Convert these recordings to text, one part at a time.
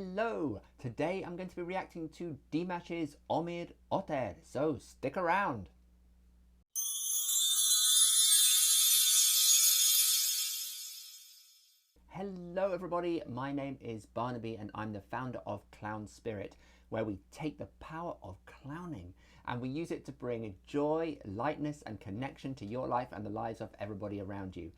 Hello! Today I'm going to be reacting to Dimash's Omir Oter, so stick around! Hello everybody, my name is Barnaby and I'm the founder of Clown Spirit, where we take the power of clowning and we use it to bring joy, lightness and connection to your life and the lives of everybody around you.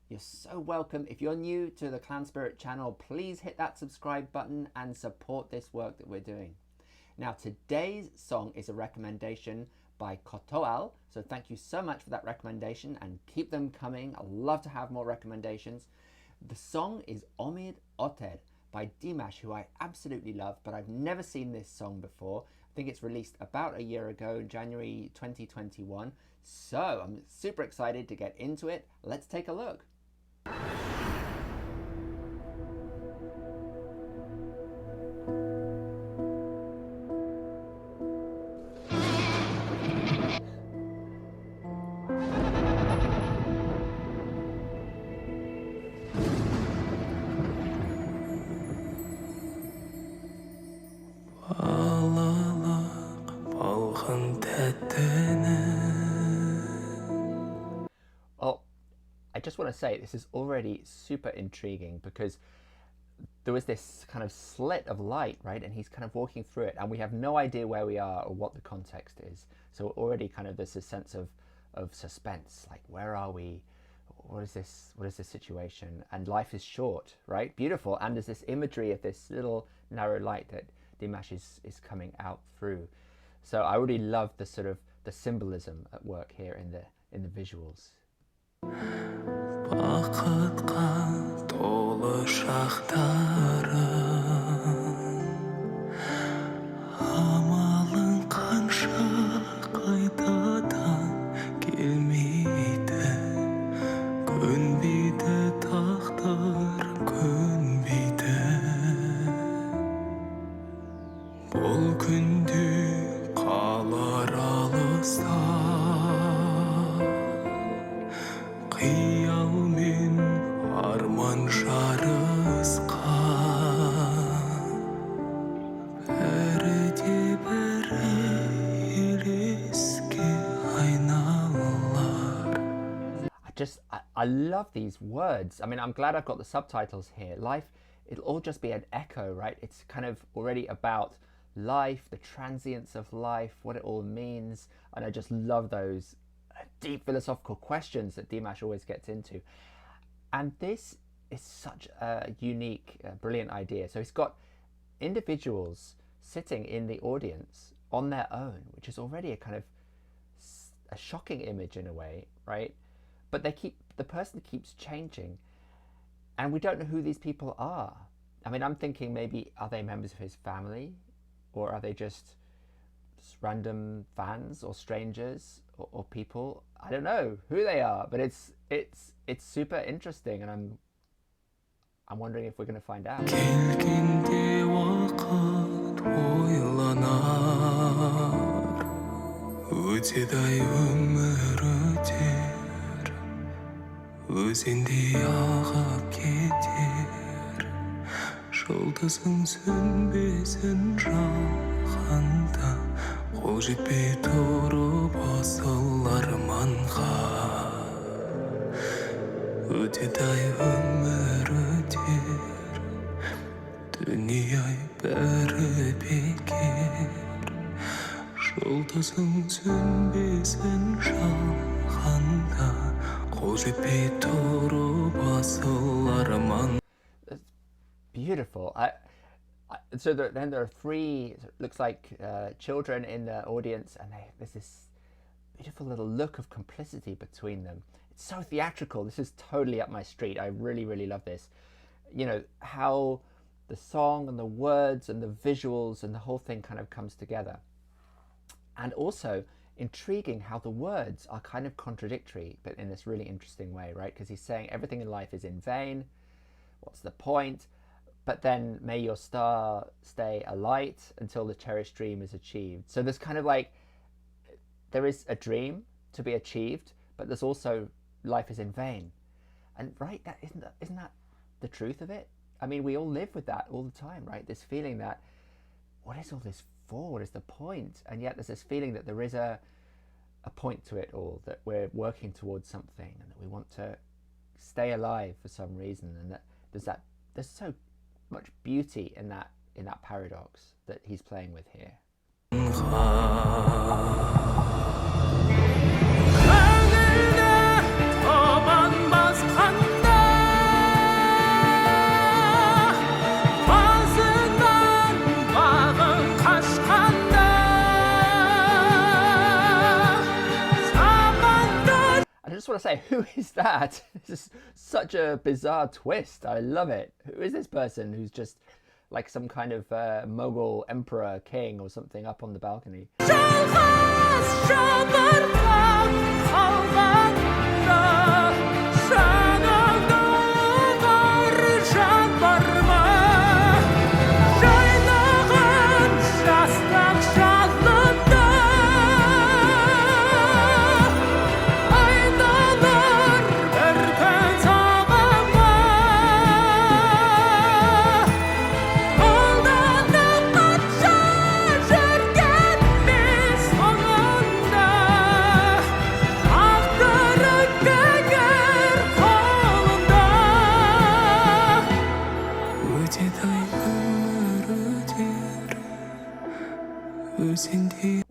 You're so welcome. If you're new to the Clown Spirit channel, please hit that subscribe button and support this work that we're doing. Now, today's song is a recommendation by Kotoal, so thank you so much for that recommendation and keep them coming. I love to have more recommendations. The song is Omir Oter by Dimash, who I absolutely love, but I've never seen this song before. I think it's released about a year ago, January 2021. So I'm super excited to get into it. Let's take a look. Well, I just want to say this is already super intriguing because there was this kind of slit of light, right? And he's kind of walking through it and we have no idea where we are or what the context is. So already kind of there's a sense of suspense, like where are we? What is this situation? And life is short, right? Beautiful. And there's this imagery of this little narrow light that Dimash is coming out through. So I really love the sort of the symbolism at work here in the visuals. I love these words. I mean, I'm glad I've got the subtitles here. Life, it'll all just be an echo, right? It's kind of already about life, the transience of life, what it all means. And I just love those deep philosophical questions that Dimash always gets into. And this is such a unique, brilliant idea. So he's got individuals sitting in the audience on their own, which is already a kind of a shocking image in a way, right? But the person keeps changing and we don't know who these people are. I mean, I'm thinking maybe, are they members of his family or are they just random fans or strangers or people? I don't know who they are, but it's super interesting and I'm wondering if we're going to find out. Өзенде ағып кетер жұлдызың сөнбесін жалғанда қол жетпей тұрып асыл арманға өтеді-ай өмір өтер дүние-ай бәрі бекер жұлдызың сөнбесін жалғанда That's beautiful. So then there are three, looks like children in the audience, and there's this beautiful little look of complicity between them. It's so theatrical. This is totally up my street. I really, really love this. You know, how the song and the words and the visuals and the whole thing kind of comes together. And also, intriguing how the words are kind of contradictory, but in this really interesting way, right? Because he's saying everything in life is in vain. What's the point? But then may your star stay alight until the cherished dream is achieved. So there's kind of like, there is a dream to be achieved, but there's also life is in vain. And right, isn't that the truth of it? I mean, we all live with that all the time, right? This feeling that, what is all this for? What is the point? And yet there's this feeling that there is a point to it all, that we're working towards something and that we want to stay alive for some reason, and that there's so much beauty in that paradox that he's playing with here. I just want to say, who is that? This is such a bizarre twist. I love it. Who is this person who's just like some kind of Mughal emperor, king or something up on the balcony?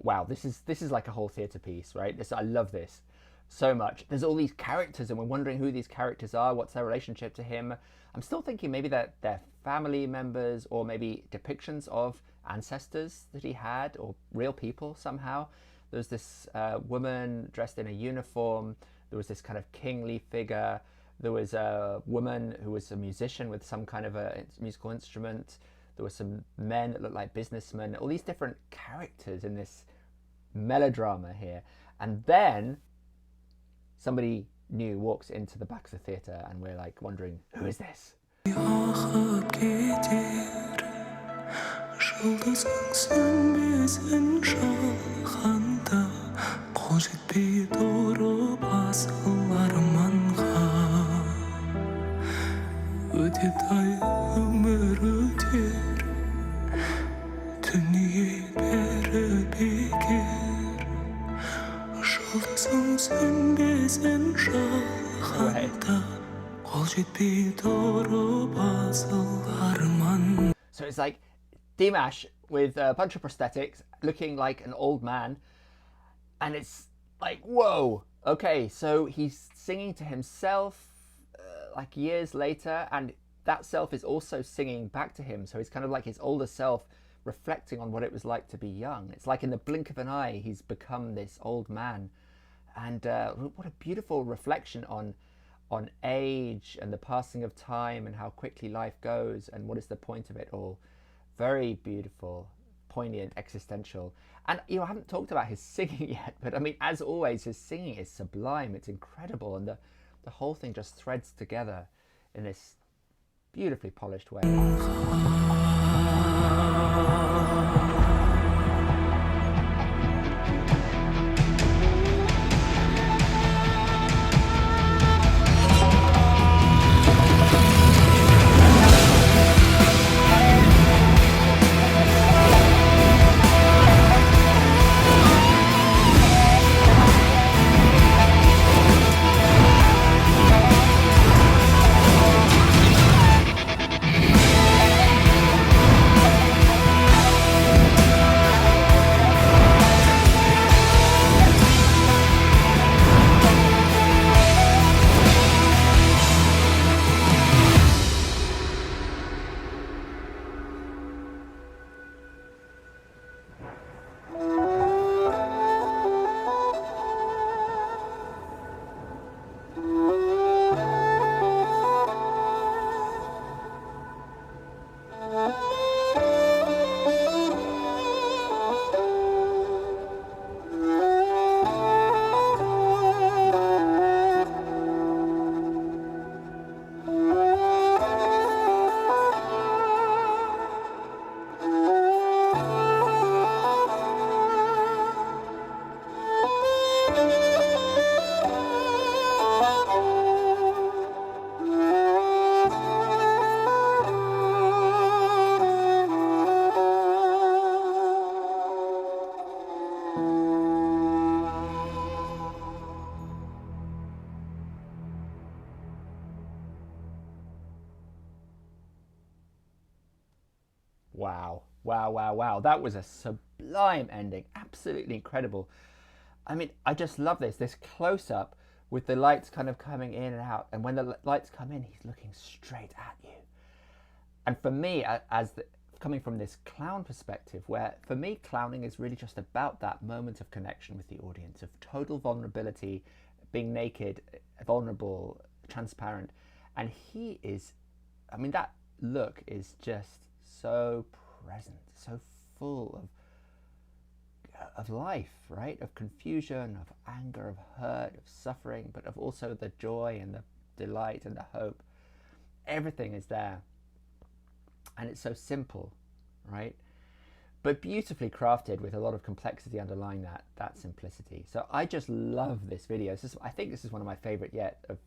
Wow, this is like a whole theatre piece, right? I love this so much. There's all these characters and we're wondering who these characters are, what's their relationship to him. I'm still thinking maybe that they're family members or maybe depictions of ancestors that he had or real people somehow. There's this woman dressed in a uniform. There was this kind of kingly figure. There was a woman who was a musician with some kind of a musical instrument. There were some men that looked like businessmen. All these different characters in this melodrama here. And then somebody new walks into the back of the theatre and we're like wondering, who is this? So it's like Dimash with a bunch of prosthetics looking like an old man, and it's like, whoa, okay, so he's singing to himself like years later, and that self is also singing back to him, so he's kind of like his older self reflecting on what it was like to be young. It's like in the blink of an eye he's become this old man. And what a beautiful reflection on age and the passing of time and how quickly life goes and what is the point of it all. Very beautiful, poignant, existential. And I haven't talked about his singing yet, but I mean, as always, his singing is sublime. It's incredible, and the whole thing just threads together in this beautifully polished way. Wow, wow, wow, wow. That was a sublime ending. Absolutely incredible. I mean, I just love this close up with the lights kind of coming in and out. And when the lights come in, he's looking straight at you. And for me, coming from this clown perspective, where for me, clowning is really just about that moment of connection with the audience, of total vulnerability, being naked, vulnerable, transparent. And he is, I mean, that look is just so present, so full of life, right? Of confusion, of anger, of hurt, of suffering, but of also the joy and the delight and the hope. Everything is there. And it's so simple, right? But beautifully crafted with a lot of complexity underlying that simplicity. So I just love this video. I think this is one of my favorite yet of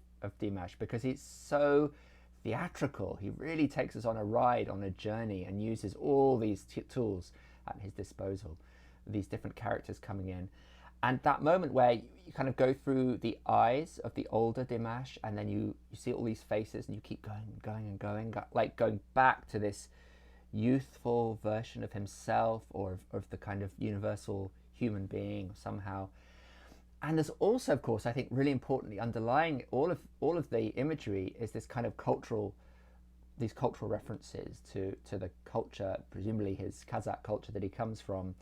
Dimash, because it's so theatrical. He really takes us on a ride, on a journey, and uses all these tools at his disposal, these different characters coming in. And that moment where you kind of go through the eyes of the older Dimash, and then you see all these faces, and you keep going, like going back to this youthful version of himself, or of the kind of universal human being somehow. And there's also, of course, I think really importantly, underlying all of the imagery is this kind of these cultural references to the culture, presumably his Kazakh culture that he comes from.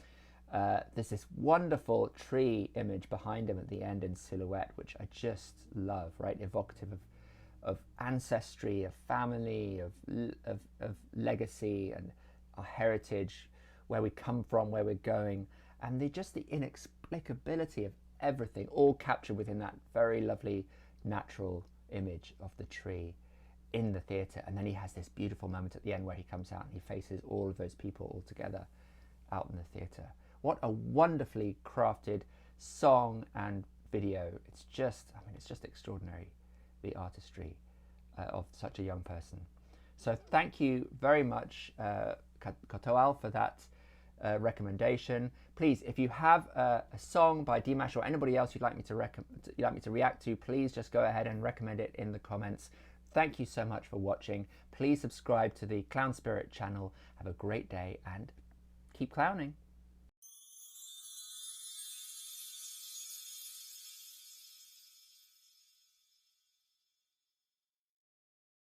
There's this wonderful tree image behind him at the end in silhouette, which I just love, right? Evocative of ancestry, of family, of legacy, and our heritage, where we come from, where we're going, and the inexplicability of everything, all captured within that very lovely natural image of the tree in the theatre. And then he has this beautiful moment at the end where he comes out and he faces all of those people all together out in the theatre. What a wonderfully crafted song and video. It's just extraordinary, the artistry of such a young person. So thank you very much, Kotoal, for that recommendation. Please, if you have a song by Dimash or anybody else you'd like me to react to, please just go ahead and recommend it in the comments. Thank you so much for watching. Please subscribe to the Clown Spirit channel. Have a great day and keep clowning.